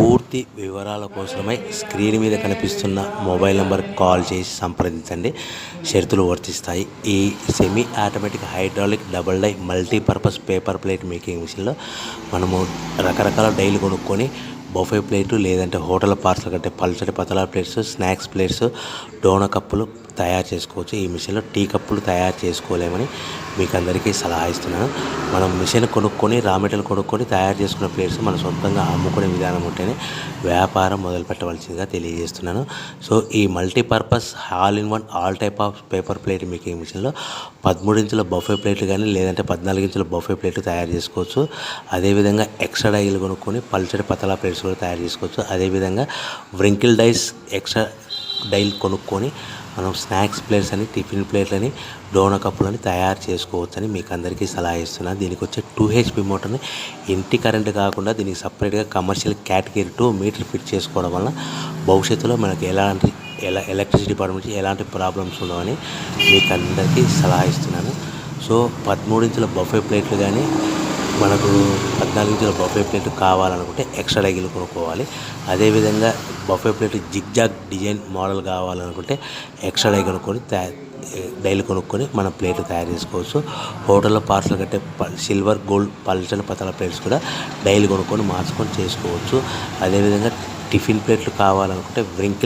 పూర్తి వివరాల కోసమై స్క్రీన్ మీద కనిపిస్తున్న మొబైల్ నెంబర్కి కాల్ చేసి సంప్రదించండి. షరతులు వర్తిస్తాయి. ఈ semi automatic hydraulic double die multipurpose paper plate making మిషన్లో మనము రకరకాల డైలు కొనుక్కొని బఫే ప్లేటు లేదంటే హోటల్ పార్సల్ కంటే పల్చటి పతలా ప్లేట్స్, స్నాక్స్ ప్లేట్స్, డోనా కప్పులు తయారు చేసుకోవచ్చు. ఈ మిషన్లో టీ కప్పులు తయారు చేసుకోలేమని మీకు అందరికీ సలహా ఇస్తున్నాను. మనం మిషన్ కొనుక్కొని రా మెటీరియల్ కొనుక్కొని తయారు చేసుకున్న ప్లేట్స్ మనం సొంతంగా అమ్ముకునే విధానం ఉంటేనే వ్యాపారం మొదలు పెట్టవలసిందిగా తెలియజేస్తున్నాను. సో ఈ multipurpose all in one all type of paper plate making మిషన్లో 13 ఇంచుల బఫే ప్లేట్లు కానీ లేదంటే 14 ఇంచుల బఫే ప్లేట్లు తయారు చేసుకోవచ్చు. అదేవిధంగా ఎక్స్ట్రా డైలు కొనుక్కొని పల్చటి పతలా ప్లేట్స్ కూడా తయారు చేసుకోవచ్చు. అదేవిధంగా వ్రింకిల్ డైస్ ఎక్స్ట్రా డైల్ కొనుక్కొని మనం స్నాక్స్ ప్లేట్స్ అని, టిఫిన్ ప్లేట్లని, డోనా కప్పులని తయారు చేసుకోవచ్చని మీకు అందరికీ సలహా ఇస్తున్నాను. దీనికి వచ్చే 2 HP మోటార్ని ఇంటి కరెంట్ కాకుండా దీనికి సపరేట్గా కమర్షియల్ కేటగిరీ 2 మీటర్ ఫిట్ చేసుకోవడం వల్ల భవిష్యత్తులో మనకి ఎలక్ట్రిసిటీ డిపార్ట్మెంట్ ఎలాంటి ప్రాబ్లమ్స్ ఉండవని మీకు అందరికీ సలహా ఇస్తున్నాను. సో 13 ఇంచుల బఫే ప్లేట్లు కానీ మనకు 14 ఇంచుల బఫే ప్లేట్ కావాలనుకుంటే ఎక్స్ట్రా డైలు కొనుక్కోవాలి. అదేవిధంగా buffet plate zigzag design model కావాలనుకుంటే ఎక్స్ట్రా డైలు కొనుక్కొని మనం ప్లేట్లు తయారు చేసుకోవచ్చు. హోటల్లో పార్సల్ కట్టే సిల్వర్, గోల్డ్, పల్చని పతల ప్లేట్స్ కూడా డైలు కొనుక్కొని మార్చుకొని చేసుకోవచ్చు. అదేవిధంగా టిఫిన్ ప్లేట్లు కావాలనుకుంటే వ్రింకిల్